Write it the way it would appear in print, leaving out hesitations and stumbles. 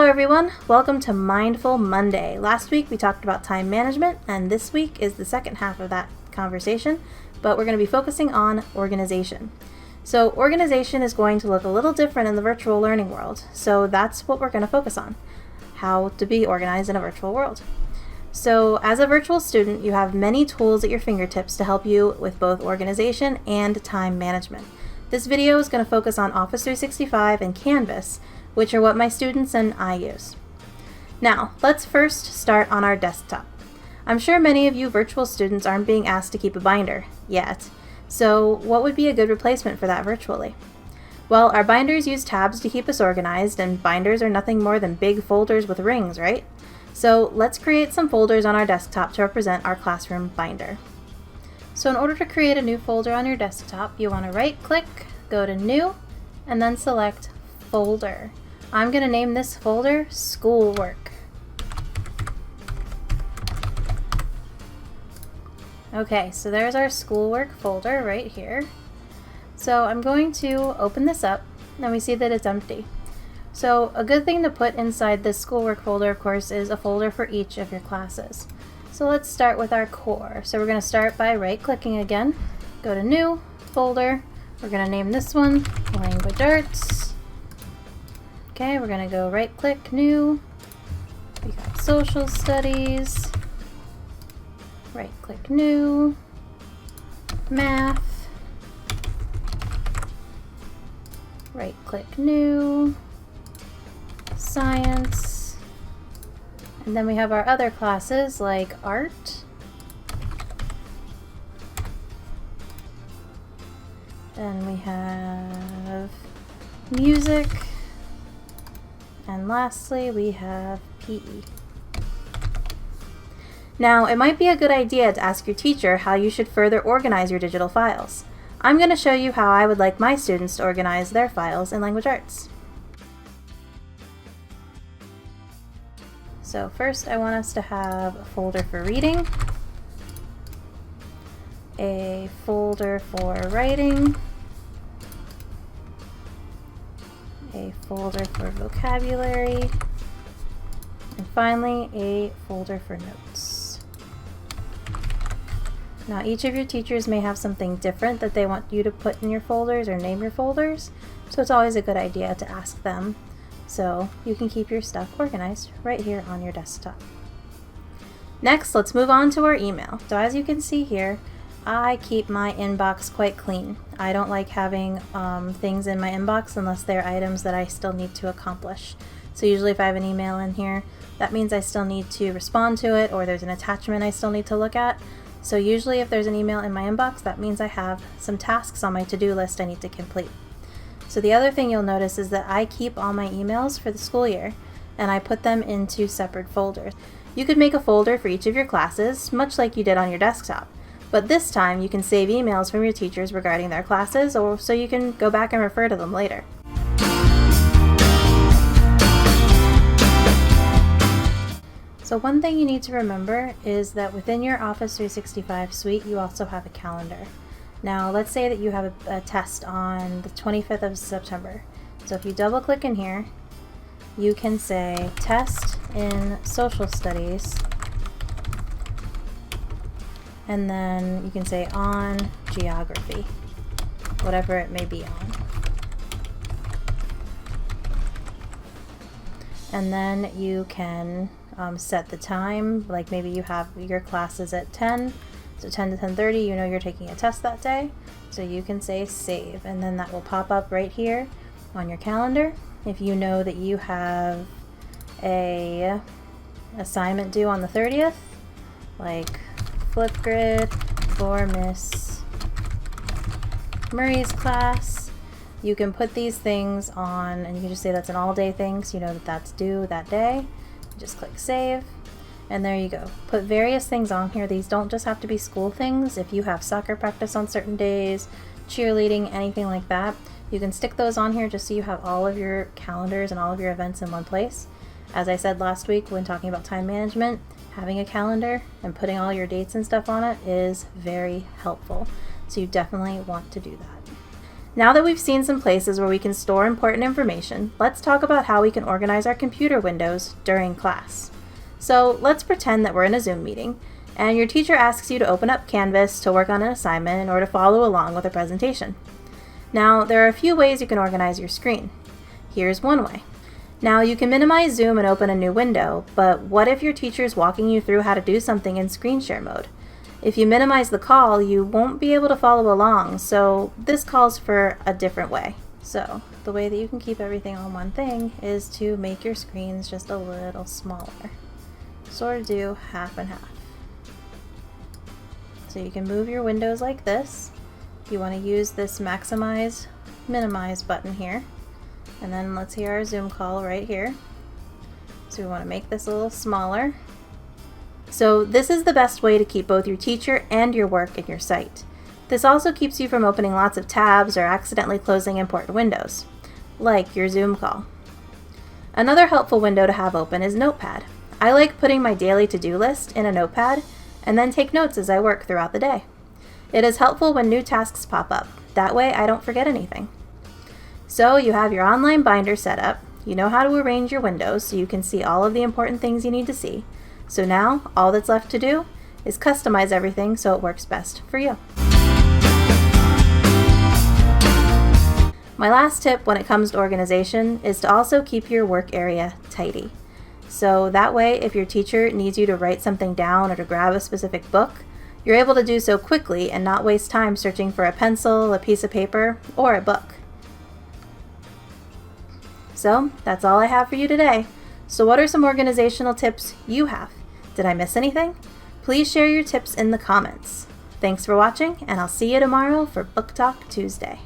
everyone, welcome to Mindful Monday. Last week we talked about time management, and this week is the second half of that conversation, but we're going to be focusing on organization. So organization is going to look a little different in the virtual learning world, so that's what we're going to focus on, how to be organized in a virtual world. So as a virtual student, you have many tools at your fingertips to help you with both organization and time management. This video is going to focus on Office 365 and Canvas, which are what my students and I use. Now, let's first start on our desktop. I'm sure many of you virtual students aren't being asked to keep a binder yet, so what would be a good replacement for that virtually? Well, our binders use tabs to keep us organized, and binders are nothing more than big folders with rings, right? So let's create some folders on our desktop to represent our classroom binder. So in order to create a new folder on your desktop, you want to right-click, go to New, and then select Folder. I'm going to name this folder Schoolwork. Okay, so there's our Schoolwork folder right here. So I'm going to open this up, and we see that it's empty. So a good thing to put inside this Schoolwork folder, of course, is a folder for each of your classes. So let's start with our core. So we're going to start by right-clicking again, go to New, Folder. We're going to name this one Language Arts. Okay, we're going to go right-click, New. We got Social Studies. Right-click, New. Math. Right-click, New. Science. And then we have our other classes like Art. Then we have Music. And lastly, we have PE. Now, it might be a good idea to ask your teacher how you should further organize your digital files. I'm going to show you how I would like my students to organize their files in Language Arts. So first, I want us to have a folder for reading, a folder for writing, a folder for vocabulary, and finally a folder for notes. Now each of your teachers may have something different that they want you to put in your folders or name your folders, so it's always a good idea to ask them so you can keep your stuff organized right here on your desktop. Next, let's move on to our email. So as you can see here, I keep my inbox quite clean. I don't like having things in my inbox unless they're items that I still need to accomplish. So usually if I have an email in here, that means I still need to respond to it, or there's an attachment I still need to look at. So usually if there's an email in my inbox, that means I have some tasks on my to-do list I need to complete. So the other thing you'll notice is that I keep all my emails for the school year, and I put them into separate folders. You could make a folder for each of your classes, much like you did on your desktop. But this time you can save emails from your teachers regarding their classes, or so you can go back and refer to them later. So one thing you need to remember is that within your Office 365 suite, you also have a calendar. Now let's say that you have a test on the 25th of September. So if you double click in here, you can say Test in Social Studies, and then you can say on geography, whatever it may be on. And then you can set the time, like maybe you have your classes at 10, so 10 to 10:30, you know you're taking a test that day, so you can say save, and then that will pop up right here on your calendar. If you know that you have a assignment due on the 30th, like Flipgrid for Ms.Murray's class, you can put these things on, and you can just say that's an all-day thing, so you know that that's due that day. Just click save, and there you go. Put various things on here. These don't just have to be school things. If you have soccer practice on certain days, cheerleading, anything like that, you can stick those on here just so you have all of your calendars and all of your events in one place. As I said last week when talking about time management, having a calendar and putting all your dates and stuff on it is very helpful. So you definitely want to do that. Now that we've seen some places where we can store important information, let's talk about how we can organize our computer windows during class. So let's pretend that we're in a Zoom meeting, and your teacher asks you to open up Canvas to work on an assignment or to follow along with a presentation. Now, there are a few ways you can organize your screen. Here's one way. Now, you can minimize Zoom and open a new window, but what if your teacher is walking you through how to do something in screen share mode? If you minimize the call, you won't be able to follow along, so this calls for a different way. So, the way that you can keep everything on one thing is to make your screens just a little smaller. Sort of do half and half. So you can move your windows like this. You want to use this maximize, minimize button here. And then let's hear our Zoom call right here. So we want to make this a little smaller. So this is the best way to keep both your teacher and your work in your sight. This also keeps you from opening lots of tabs or accidentally closing important windows, like your Zoom call. Another helpful window to have open is Notepad. I like putting my daily to-do list in a notepad and then take notes as I work throughout the day. It is helpful when new tasks pop up. That way I don't forget anything. So you have your online binder set up, you know how to arrange your windows so you can see all of the important things you need to see. So now all that's left to do is customize everything so it works best for you. My last tip when it comes to organization is to also keep your work area tidy. So that way, if your teacher needs you to write something down or to grab a specific book, you're able to do so quickly and not waste time searching for a pencil, a piece of paper, or a book. So that's all I have for you today. So what are some organizational tips you have? Did I miss anything? Please share your tips in the comments. Thanks for watching, and I'll see you tomorrow for Book Talk Tuesday.